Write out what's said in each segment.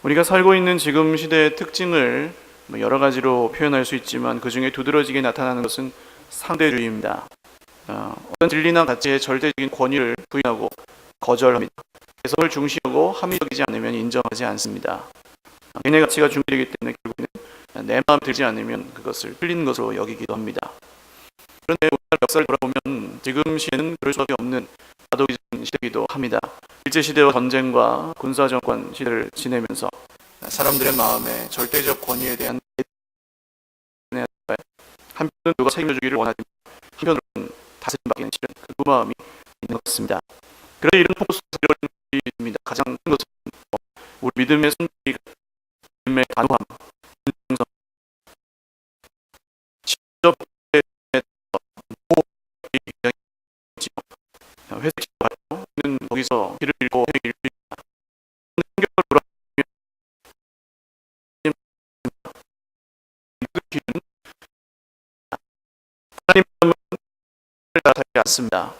우리가 살고 있는 지금 시대의 특징을 여러 가지로 표현할 수 있지만 그 중에 두드러지게 나타나는 것은 상대주의입니다. 어떤 진리나 가치의 절대적인 권위를 부인하고 거절합니다. 개성을 중시하고 합리적이지 않으면 인정하지 않습니다. 개인의 가치가 중시되기 때문에 결국에는 내 마음에 들지 않으면 그것을 틀린 것으로 여기기도 합니다. 그런데 우리나라 역사를 돌아보면 지금 시대는 그럴 수밖에 없는 다독이적인 시대이기도 합니다. 일제시대와 전쟁과 군사정권 시대를 지내면서 사람들의 마음에 절대적 권위에 대한 한편은 누가 책임져주기를 원하지만 한편으로는 다스림받기는 싫은 그 두 마음이 있는 것 같습니다. 그래서 이런 포스가 있습니다. 가장 큰 것은 우리 믿음의 손길이 믿음의 단호함, 진정성, 직접 회색시켜가지고 거기서 길을 잃고 길을 잃습니다. 한결 돌아보면 그 길은 하나님 마음을 따라가지 않습니다.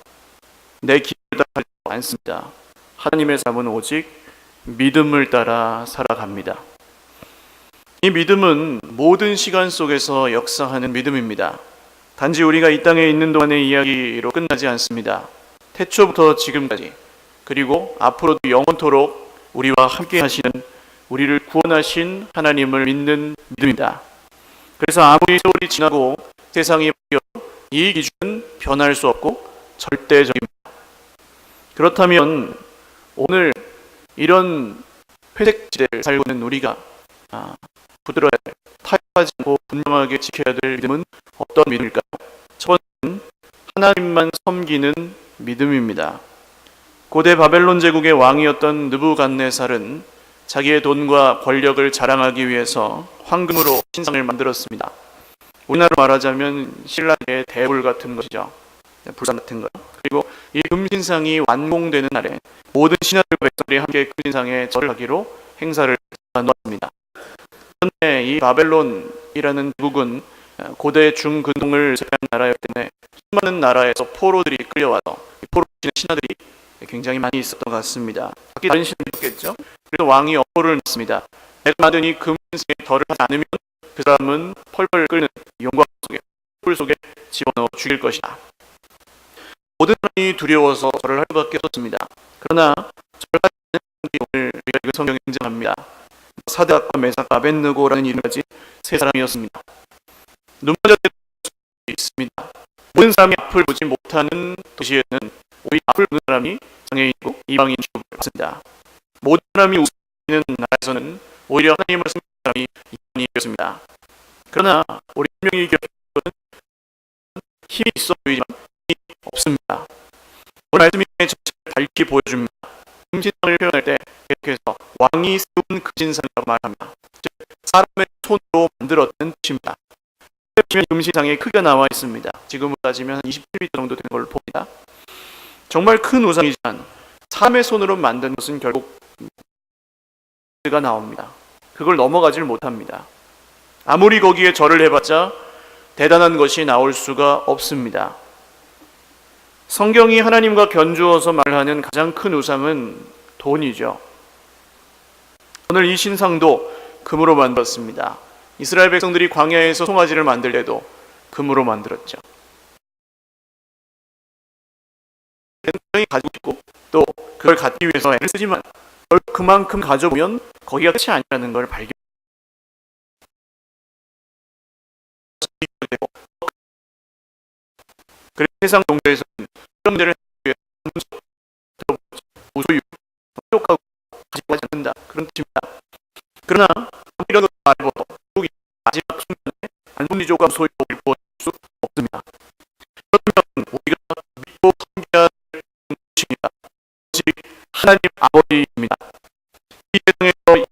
내 길을 따라가지 않습니다. 하나님의 삶은 오직 믿음을 따라 살아갑니다. 이 믿음은 모든 시간 속에서 역사하는 믿음입니다. 단지 우리가 이 땅에 있는 동안의 이야기로 끝나지 않습니다. 태초부터 지금까지 그리고 앞으로도 영원토록 우리와 함께 하시는 우리를 구원하신 하나님을 믿는 믿음입니다. 그래서 아무리 세월이 지나고 세상이 바뀌어도 이 기준은 변할 수 없고 절대적입니다. 그렇다면 오늘 이런 회색 지대를 살고 있는 우리가 부드러워야 될, 타협하지 않고 분명하게 지켜야 될 믿음은 어떤 믿음일까요? 첫 번째는 하나님만 섬기는 믿음입니다. 고대 바벨론 제국의 왕이었던 느부갓네살은 자기의 돈과 권력을 자랑하기 위해서 황금으로 신상을 만들었습니다. 우리나라로 말하자면 신라의 대불 같은 것이죠. 불상 같은 거. 그리고 이 금신상이 완공되는 날에 모든 신하들과 백성들이 함께 금신상에 절을 하기로 행사를 놓았습니다. 그런데 이 바벨론이라는 제국은 고대 중근동을 제외한 나라였기 때문에 수많은 나라에서 포로들이 끌려와서 포로 신하들이 굉장히 많이 있었던 것 같습니다. 각기 다른 신이 있겠죠. 그래서 왕이 엄포를 냈습니다. 내가 만든 이 금신상에 절을 하지 않으면 그 사람은 펄펄 끓는 용광 속에 불 속에 집어넣어 죽일 것이다. 모든 사람이 두려워서 절을 할 수밖에 없었습니다. 그러나 절하지 않는 사람들이 오늘 우리가 읽은 성경에 등장합니다. 사드락과 메삭과 아벳느고라는 이름까지 세 사람이었습니다. 눈먼저 있습니다. 모든 사람이 앞을 보지 못하는 도시에는 오히려 앞을 보는 사람이 장애인이고 이방인 취급을 받습니다. 모든 사람이 웃는 나라에서는 오히려 하나님을 섬기는 사람이 이방인이었습니다. 그러나 우리 분명히 기억해야 할 것은 힘이 있어 보이지만 힘이 없습니다. 오늘 말씀이 전체를 밝히 보여줍니다. 금신상을 표현할 때 계속해서 왕이 세운 금신상이라고 말합니다. 즉 사람의 손으로 만들었다는 뜻입니다. 보시면 금신상에 크기가 나와 있습니다. 지금으로 따지면 27m 정도 되는 걸로 봅니다. 정말 큰 우상이지만 사람의 손으로 만든 것은 결국 가 나옵니다. 그걸 넘어가질 못합니다. 아무리 거기에 절을 해봤자 대단한 것이 나올 수가 없습니다. 성경이 하나님과 견주어서 말하는 가장 큰 우상은 돈이죠. 오늘 이 신상도 금으로 만들었습니다. 이스라엘 백성들이 광야에서 송아지를 만들 때도 금으로 만들었죠. 굉장히 가지고 싶고 또 그걸 갖기 위해서 애를 쓰지만 그만큼 가져보면 거기가 끝이 아니라는 걸 발견. 그래서 세상 종교에서는 이런 문제를 무소유, 흡족하고 가지고 가지 않는다 그런 뜻입니다. 그러나 이런 것을 말해도 마지막 순간에 안분리족과 소유를 보여줄 수 없습니다. 그러면 우리가 믿고 섬겨야 될 것입니다. 오직 하나님 아버지입니다. 이 세상에서 이런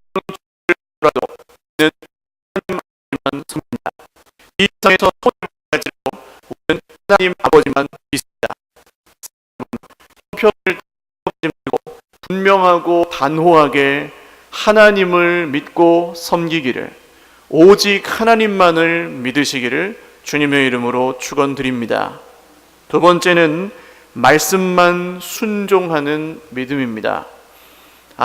일을 하더라도 우리는 하나님 아버지만 섬깁니다. 이 세상에서 손을 할지라도 우리는 하나님 아버지만 믿습니다. 형편을 말고 분명하고 단호하게 하나님을 믿고 섬기기를, 오직 하나님만을 믿으시기를 주님의 이름으로 축원드립니다. 두 번째는 말씀만 순종하는 믿음입니다.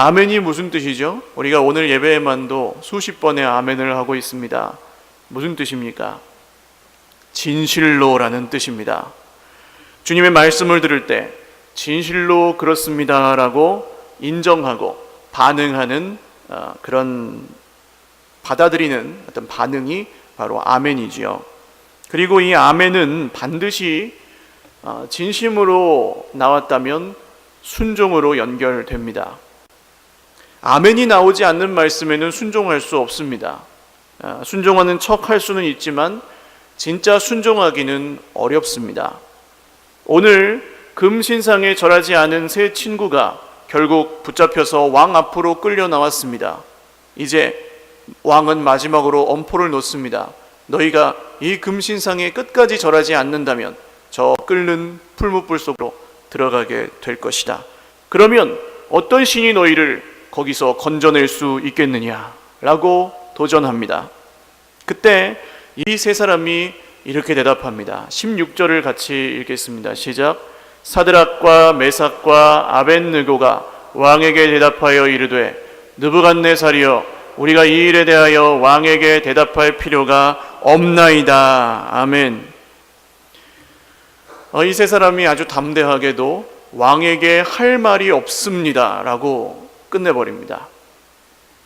아멘이 무슨 뜻이죠? 우리가 오늘 예배에만도 수십 번의 아멘을 하고 있습니다. 무슨 뜻입니까? 진실로라는 뜻입니다. 주님의 말씀을 들을 때 진실로 그렇습니다라고 인정하고 반응하는 그런 받아들이는 어떤 반응이 바로 아멘이지요. 그리고 이 아멘은 반드시 진심으로 나왔다면 순종으로 연결됩니다. 아멘이 나오지 않는 말씀에는 순종할 수 없습니다. 순종하는 척 할 수는 있지만 진짜 순종하기는 어렵습니다. 오늘 금신상에 절하지 않은 세 친구가 결국 붙잡혀서 왕 앞으로 끌려 나왔습니다. 이제 왕은 마지막으로 엄포를 놓습니다. 너희가 이 금신상에 끝까지 절하지 않는다면 저 끓는 풀무불 속으로 들어가게 될 것이다. 그러면 어떤 신이 너희를 거기서 건져낼 수 있겠느냐? 라고 도전합니다. 그때 이 세 사람이 이렇게 대답합니다. 16절을 같이 읽겠습니다. 시작. 사드락과 메삭과 아벳느고가 왕에게 대답하여 이르되 느부갓네살이여 우리가 이 일에 대하여 왕에게 대답할 필요가 없나이다. 아멘. 이 세 사람이 아주 담대하게도 왕에게 할 말이 없습니다 라고 끝내버립니다.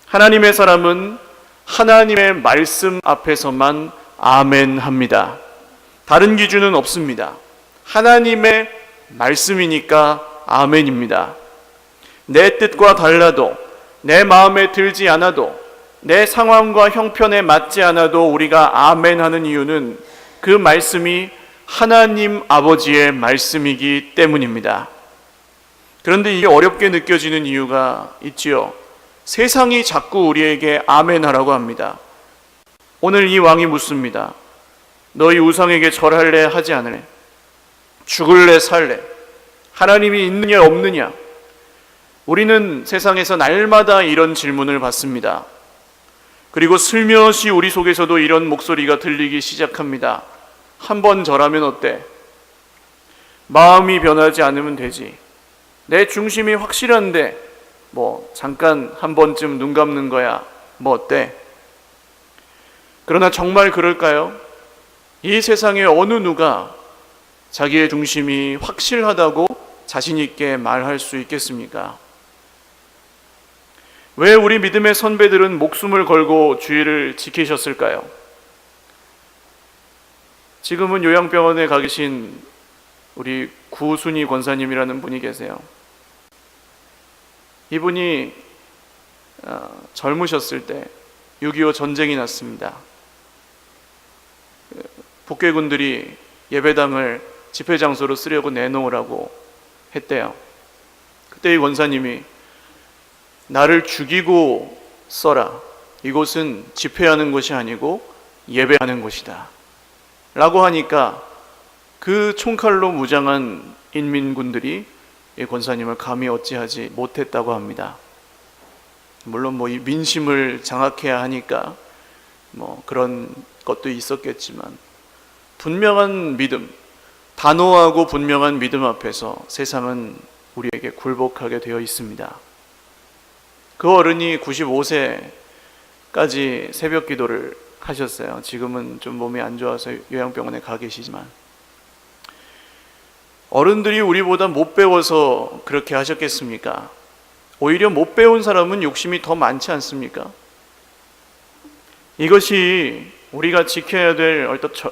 하나님의 사람은 하나님의 말씀 앞에서만 아멘 합니다. 다른 기준은 없습니다. 하나님의 말씀이니까 아멘입니다. 내 뜻과 달라도 내 마음에 들지 않아도 내 상황과 형편에 맞지 않아도 우리가 아멘 하는 이유는 그 말씀이 하나님 아버지의 말씀이기 때문입니다. 그런데 이게 어렵게 느껴지는 이유가 있지요. 세상이 자꾸 우리에게 아멘 하라고 합니다. 오늘 이 왕이 묻습니다. 너희 우상에게 절할래 하지 않을래? 죽을래 살래? 하나님이 있느냐 없느냐? 우리는 세상에서 날마다 이런 질문을 받습니다. 그리고 슬며시 우리 속에서도 이런 목소리가 들리기 시작합니다. 한 번 절하면 어때? 마음이 변하지 않으면 되지. 내 중심이 확실한데 잠깐 한 번쯤 눈 감는 거야. 어때? 그러나 정말 그럴까요? 이 세상에 어느 누가 자기의 중심이 확실하다고 자신 있게 말할 수 있겠습니까? 왜 우리 믿음의 선배들은 목숨을 걸고 주의를 지키셨을까요? 지금은 요양병원에 가 계신 우리 구순희 권사님이라는 분이 계세요. 이분이 젊으셨을 때 6.25 전쟁이 났습니다. 북괴군들이 예배당을 집회 장소로 쓰려고 내놓으라고 했대요. 그때 이 권사님이 나를 죽이고 써라. 이곳은 집회하는 곳이 아니고 예배하는 곳이다. 라고 하니까 그 총칼로 무장한 인민군들이 이 권사님을 감히 어찌하지 못했다고 합니다. 물론 이 민심을 장악해야 하니까 그런 것도 있었겠지만 분명한 믿음, 단호하고 분명한 믿음 앞에서 세상은 우리에게 굴복하게 되어 있습니다. 그 어른이 95세까지 새벽 기도를 하셨어요. 지금은 좀 몸이 안 좋아서 요양병원에 가 계시지만 어른들이 우리보다 못 배워서 그렇게 하셨겠습니까? 오히려 못 배운 사람은 욕심이 더 많지 않습니까? 이것이 우리가 지켜야 될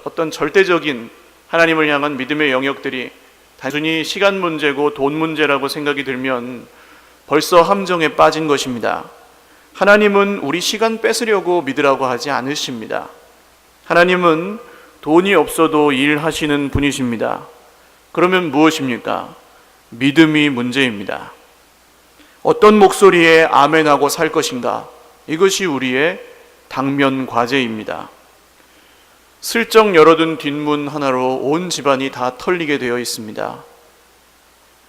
어떤 절대적인 하나님을 향한 믿음의 영역들이 단순히 시간 문제고 돈 문제라고 생각이 들면 벌써 함정에 빠진 것입니다. 하나님은 우리 시간 뺏으려고 믿으라고 하지 않으십니다. 하나님은 돈이 없어도 일하시는 분이십니다. 그러면 무엇입니까? 믿음이 문제입니다. 어떤 목소리에 아멘하고 살 것인가? 이것이 우리의 당면 과제입니다. 슬쩍 열어둔 뒷문 하나로 온 집안이 다 털리게 되어 있습니다.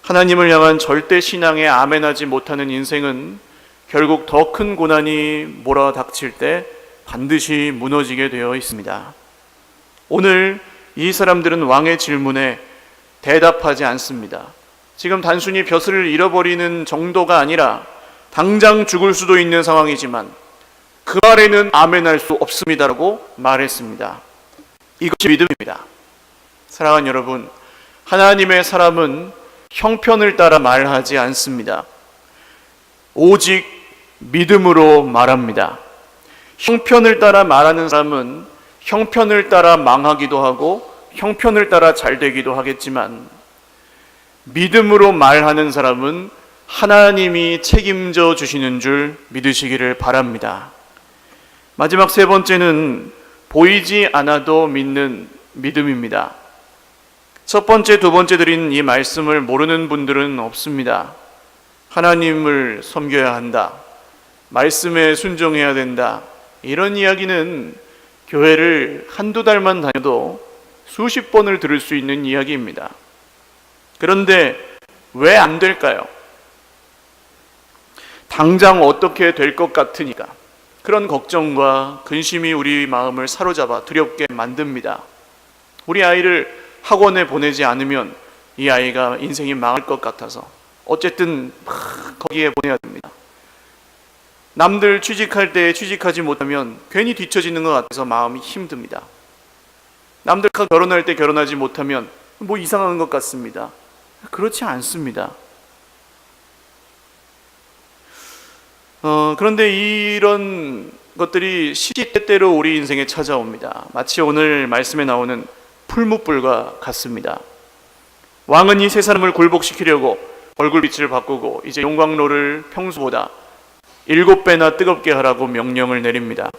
하나님을 향한 절대 신앙에 아멘하지 못하는 인생은 결국 더 큰 고난이 몰아닥칠 때 반드시 무너지게 되어 있습니다. 오늘 이 사람들은 왕의 질문에 대답하지 않습니다. 지금 단순히 벼슬을 잃어버리는 정도가 아니라 당장 죽을 수도 있는 상황이지만 그 말에는 아멘할 수 없습니다라고 말했습니다. 이것이 믿음입니다. 사랑하는 여러분, 하나님의 사람은 형편을 따라 말하지 않습니다. 오직 믿음으로 말합니다. 형편을 따라 말하는 사람은 형편을 따라 망하기도 하고 형편을 따라 잘 되기도 하겠지만, 믿음으로 말하는 사람은 하나님이 책임져 주시는 줄 믿으시기를 바랍니다. 마지막 세 번째는 보이지 않아도 믿는 믿음입니다. 첫 번째, 두 번째 드린 이 말씀을 모르는 분들은 없습니다. 하나님을 섬겨야 한다, 말씀에 순종해야 된다, 이런 이야기는 교회를 한두 달만 다녀도 수십 번을 들을 수 있는 이야기입니다. 그런데 왜 안 될까요? 당장 어떻게 될 것 같으니까 그런 걱정과 근심이 우리 마음을 사로잡아 두렵게 만듭니다. 우리 아이를 학원에 보내지 않으면 이 아이가 인생이 망할 것 같아서 어쨌든 거기에 보내야 됩니다. 남들 취직할 때 취직하지 못하면 괜히 뒤처지는 것 같아서 마음이 힘듭니다. 남들 결혼할 때 결혼하지 못하면 뭐 이상한 것 같습니다. 그렇지 않습니다. 그런데 이런 것들이 시시때때로 우리 인생에 찾아옵니다. 마치 오늘 말씀에 나오는 풀무불과 같습니다. 왕은 이 세 사람을 굴복시키려고 얼굴빛을 바꾸고 이제 용광로를 평소보다 7배나 뜨겁게 하라고 명령을 내립니다.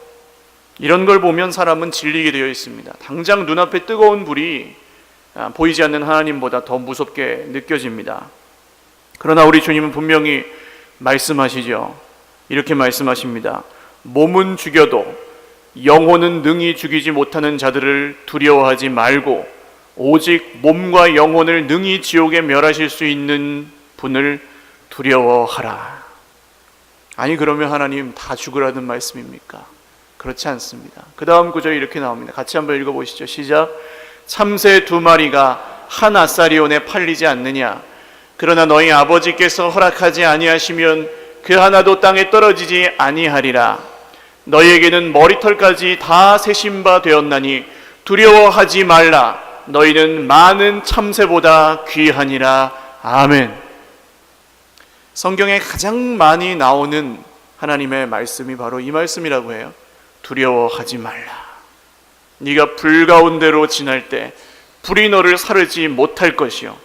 이런 걸 보면 사람은 질리게 되어 있습니다. 당장 눈앞에 뜨거운 불이 보이지 않는 하나님보다 더 무섭게 느껴집니다. 그러나 우리 주님은 분명히 말씀하시죠. 이렇게 말씀하십니다. 몸은 죽여도 영혼은 능히 죽이지 못하는 자들을 두려워하지 말고 오직 몸과 영혼을 능히 지옥에 멸하실 수 있는 분을 두려워하라. 아니, 그러면 하나님 다 죽으라는 말씀입니까? 그렇지 않습니다. 그 다음 구절이 이렇게 나옵니다. 같이 한번 읽어보시죠. 시작. 참새 2마리가 한 아사리온에 팔리지 않느냐? 그러나 너희 아버지께서 허락하지 아니하시면 그 하나도 땅에 떨어지지 아니하리라. 너희에게는 머리털까지 다 세신 바 되었나니 두려워하지 말라. 너희는 많은 참새보다 귀하니라. 아멘. 성경에 가장 많이 나오는 하나님의 말씀이 바로 이 말씀이라고 해요. 두려워하지 말라. 네가 불 가운데로 지날 때 불이 너를 사르지 못할 것이요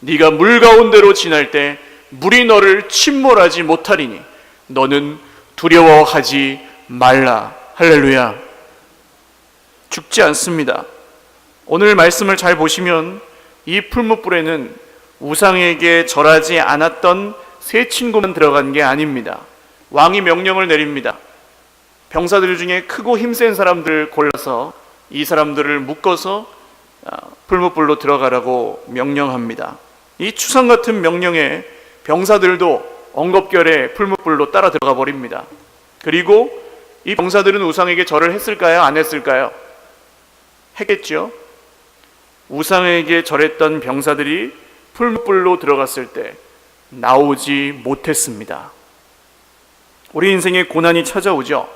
네가 물 가운데로 지날 때 물이 너를 침몰하지 못하리니 너는 두려워하지 말라. 할렐루야. 죽지 않습니다. 오늘 말씀을 잘 보시면 이 풀무불에는 우상에게 절하지 않았던 세 친구만 들어간 게 아닙니다. 왕이 명령을 내립니다. 병사들 중에 크고 힘센 사람들을 골라서 이 사람들을 묶어서 풀무불로 들어가라고 명령합니다. 이 추상 같은 명령에 병사들도 엉겁결에 풀무불로 따라 들어가 버립니다. 그리고 이 병사들은 우상에게 절을 했을까요? 안 했을까요? 했겠죠. 우상에게 절했던 병사들이 풀무불로 들어갔을 때 나오지 못했습니다. 우리 인생에 고난이 찾아오죠.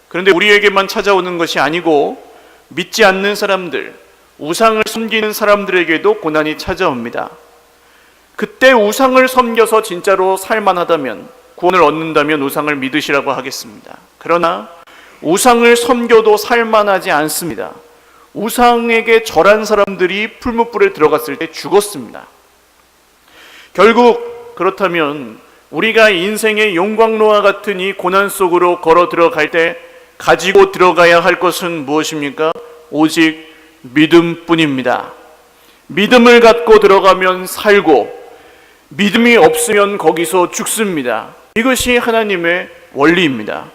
그런데 우리에게만 찾아오는 것이 아니고 믿지 않는 사람들, 우상을 섬기는 사람들에게도 고난이 찾아옵니다. 그때 우상을 섬겨서 진짜로 살만하다면, 구원을 얻는다면 우상을 믿으시라고 하겠습니다. 그러나 우상을 섬겨도 살만하지 않습니다. 우상에게 절한 사람들이 풀무불에 들어갔을 때 죽었습니다. 결국 그렇다면 우리가 인생의 용광로와 같은 이 고난 속으로 걸어 들어갈 때 가지고 들어가야 할 것은 무엇입니까? 오직 믿음뿐입니다. 믿음을 갖고 들어가면 살고 믿음이 없으면 거기서 죽습니다. 이것이 하나님의 원리입니다.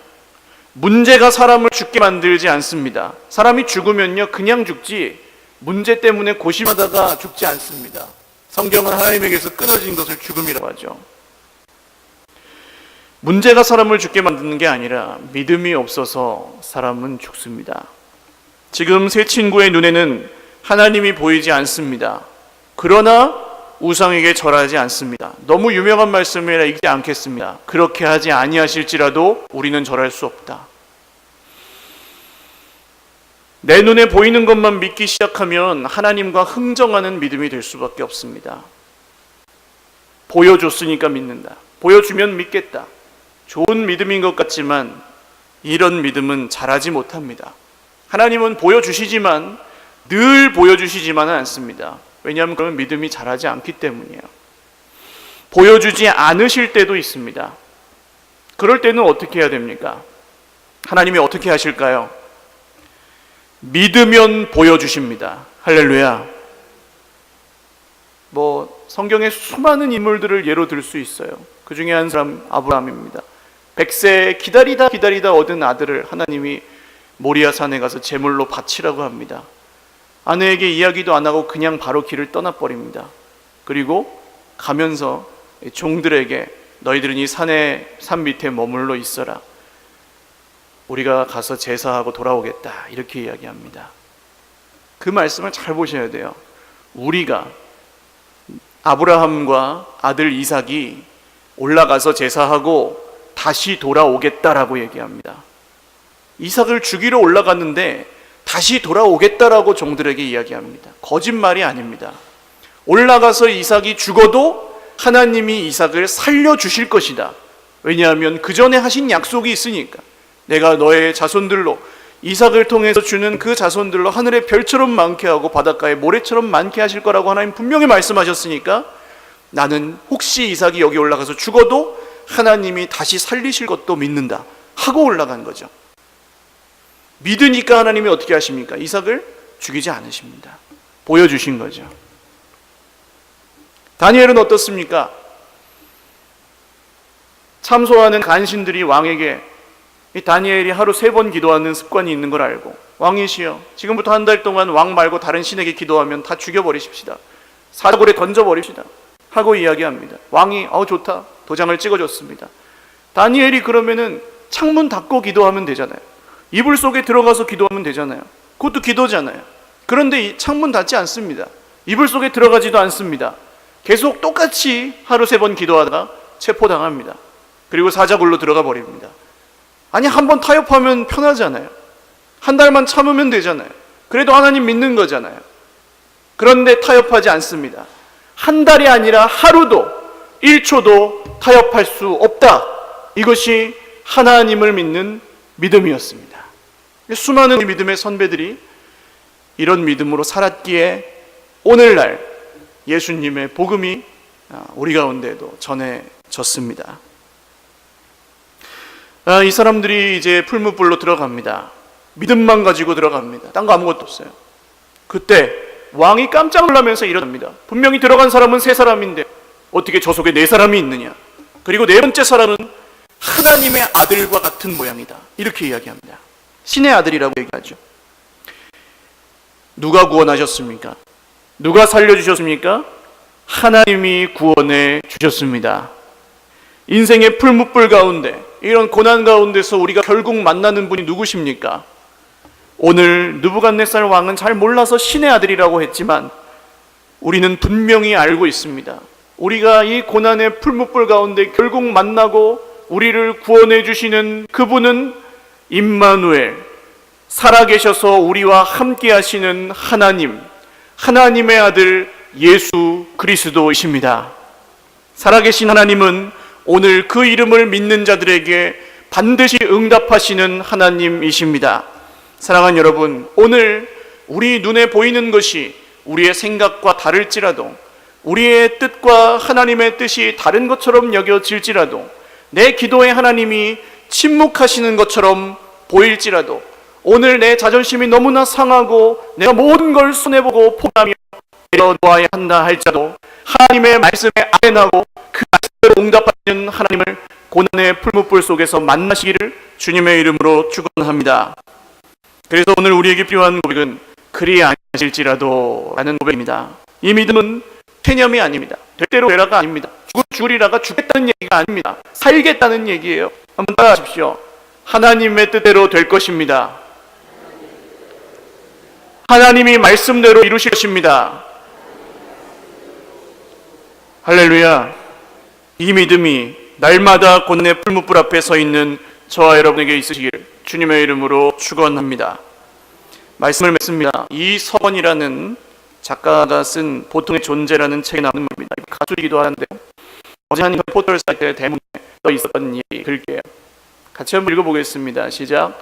문제가 사람을 죽게 만들지 않습니다. 사람이 죽으면요 그냥 죽지 문제 때문에 고심하다가 죽지 않습니다. 성경은 하나님에게서 끊어진 것을 죽음이라고 하죠. 문제가 사람을 죽게 만드는 게 아니라 믿음이 없어서 사람은 죽습니다. 지금 세 친구의 눈에는 하나님이 보이지 않습니다. 그러나 우상에게 절하지 않습니다. 너무 유명한 말씀이라 읽지 않겠습니다. 그렇게 하지 아니하실지라도 우리는 절할 수 없다. 내 눈에 보이는 것만 믿기 시작하면 하나님과 흥정하는 믿음이 될 수밖에 없습니다. 보여줬으니까 믿는다. 보여주면 믿겠다. 좋은 믿음인 것 같지만 이런 믿음은 잘하지 못합니다. 하나님은 보여주시지만 늘 보여주시지만은 않습니다. 왜냐하면 그런 믿음이 잘하지 않기 때문이에요. 보여주지 않으실 때도 있습니다. 그럴 때는 어떻게 해야 됩니까? 하나님이 어떻게 하실까요? 믿으면 보여주십니다. 할렐루야. 성경에 수많은 인물들을 예로 들 수 있어요. 그 중에 한 사람 아브라함입니다. 100세 기다리다 얻은 아들을 하나님이 모리아 산에 가서 제물로 바치라고 합니다. 아내에게 이야기도 안 하고 그냥 바로 길을 떠나버립니다. 그리고 가면서 종들에게 너희들은 이 산 밑에 머물러 있어라. 우리가 가서 제사하고 돌아오겠다. 이렇게 이야기합니다. 그 말씀을 잘 보셔야 돼요. 우리가 아브라함과 아들 이삭이 올라가서 제사하고 다시 돌아오겠다라고 얘기합니다. 이삭을 죽이러 올라갔는데 다시 돌아오겠다라고 종들에게 이야기합니다. 거짓말이 아닙니다. 올라가서 이삭이 죽어도 하나님이 이삭을 살려주실 것이다. 왜냐하면 그 전에 하신 약속이 있으니까. 내가 너의 자손들로 이삭을 통해서 주는 그 자손들로 하늘의 별처럼 많게 하고 바닷가의 모래처럼 많게 하실 거라고 하나님 분명히 말씀하셨으니까 나는 혹시 이삭이 여기 올라가서 죽어도 하나님이 다시 살리실 것도 믿는다 하고 올라간 거죠. 믿으니까 하나님이 어떻게 하십니까? 이삭을 죽이지 않으십니다. 보여주신 거죠. 다니엘은 어떻습니까? 참소하는 간신들이 왕에게 이 다니엘이 하루 3번 기도하는 습관이 있는 걸 알고 왕이시여 지금부터 한 달 동안 왕 말고 다른 신에게 기도하면 다 죽여버리십시다. 사자굴에 던져버립시다 하고 이야기합니다. 왕이 좋다 도장을 찍어줬습니다. 다니엘이 그러면은 창문 닫고 기도하면 되잖아요. 이불 속에 들어가서 기도하면 되잖아요. 그것도 기도잖아요. 그런데 이 창문 닫지 않습니다. 이불 속에 들어가지도 않습니다. 계속 똑같이 하루 3번 기도하다가 체포당합니다. 그리고 사자굴로 들어가 버립니다. 아니 한번 타협하면 편하잖아요. 한 달만 참으면 되잖아요. 그래도 하나님 믿는 거잖아요. 그런데 타협하지 않습니다. 한 달이 아니라 하루도 1초도 타협할 수 없다. 이것이 하나님을 믿는 믿음이었습니다. 수많은 믿음의 선배들이 이런 믿음으로 살았기에 오늘날 예수님의 복음이 우리 가운데도 전해졌습니다. 이 사람들이 이제 풀무불로 들어갑니다. 믿음만 가지고 들어갑니다. 딴 거 아무것도 없어요. 그때 왕이 깜짝 놀라면서 일어납니다. 분명히 들어간 사람은 3사람인데 어떻게 저 속에 4사람이 있느냐. 그리고 4번째 사람은 하나님의 아들과 같은 모양이다. 이렇게 이야기합니다. 신의 아들이라고 얘기하죠. 누가 구원하셨습니까? 누가 살려주셨습니까? 하나님이 구원해 주셨습니다. 인생의 풀무불 가운데 이런 고난 가운데서 우리가 결국 만나는 분이 누구십니까? 오늘 느부갓네살 왕은 잘 몰라서 신의 아들이라고 했지만 우리는 분명히 알고 있습니다. 우리가 이 고난의 풀무불 가운데 결국 만나고 우리를 구원해 주시는 그분은 임마누엘, 살아계셔서 우리와 함께 하시는 하나님, 하나님의 아들 예수 그리스도이십니다. 살아계신 하나님은 오늘 그 이름을 믿는 자들에게 반드시 응답하시는 하나님이십니다. 사랑하는 여러분, 오늘 우리 눈에 보이는 것이 우리의 생각과 다를지라도, 우리의 뜻과 하나님의 뜻이 다른 것처럼 여겨질지라도, 내 기도에 하나님이 침묵하시는 것처럼 보일지라도, 오늘 내 자존심이 너무나 상하고 내가 모든 걸 손해보고 포기하며 내려놓아야 한다 할지라도 하나님의 말씀에 아멘하고 그 말씀대로 응답하시는 하나님을 고난의 풀무불 속에서 만나시기를 주님의 이름으로 축원합니다. 그래서 오늘 우리에게 필요한 고백은 그리 아니하실지라도 라는 고백입니다. 이 믿음은 체념이 아닙니다. 될 대로 되라가 아닙니다. 죽으리라가 죽겠다는 얘기가 아닙니다. 살겠다는 얘기예요. 한번 따라하십시오. 하나님의 뜻대로 될 것입니다. 하나님이 말씀대로 이루실 것입니다. 할렐루야. 이 믿음이 날마다 곧내 풀무불 앞에 서 있는 저와 여러분에게 있으시길 주님의 이름으로 축원합니다. 말씀을 맺습니다. 이서원이라는 작가가 쓴 보통의 존재라는 책에 나오는 말입니다. 가수이기도 하는데요. 어제 한 포털 사이트에 대문에 떠 있었던 이 글게요. 같이 한번 읽어보겠습니다. 시작.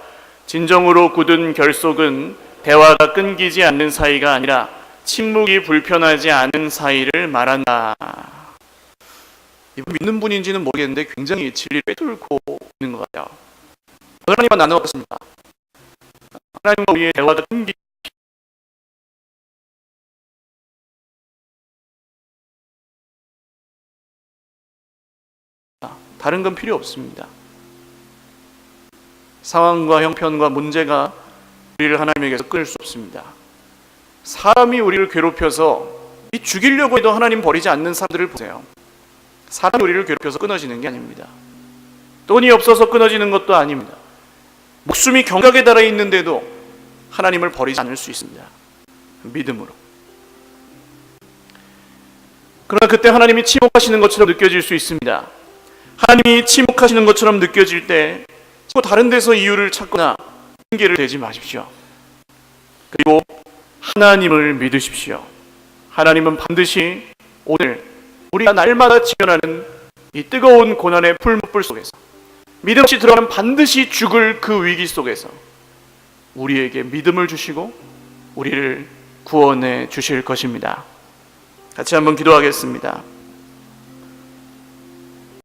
진정으로 굳은 결속은 대화가 끊기지 않는 사이가 아니라 침묵이 불편하지 않은 사이를 말한다. 이분 믿는 분인지는 모르겠는데 굉장히 진리를 꿰뚫고 있는 것 같아요. 하나님과 나누었습니다. 하나님과 우리의 대화가 끊기지 다른 건 필요 없습니다. 상황과 형편과 문제가 우리를 하나님에게서 끊을 수 없습니다. 사람이 우리를 괴롭혀서 죽이려고 해도 하나님 버리지 않는 사람들을 보세요. 사람이 우리를 괴롭혀서 끊어지는 게 아닙니다. 돈이 없어서 끊어지는 것도 아닙니다. 목숨이 경각에 달아 있는데도 하나님을 버리지 않을 수 있습니다. 믿음으로. 그러나 그때 하나님이 침묵하시는 것처럼 느껴질 수 있습니다. 하나님이 침묵하시는 것처럼 느껴질 때 다른 데서 이유를 찾거나 핑계를 대지 마십시오. 그리고 하나님을 믿으십시오. 하나님은 반드시 오늘 우리가 날마다 직면하는 이 뜨거운 고난의 풀무불 속에서 믿음 없이 들어가면 반드시 죽을 그 위기 속에서 우리에게 믿음을 주시고 우리를 구원해 주실 것입니다. 같이 한번 기도하겠습니다.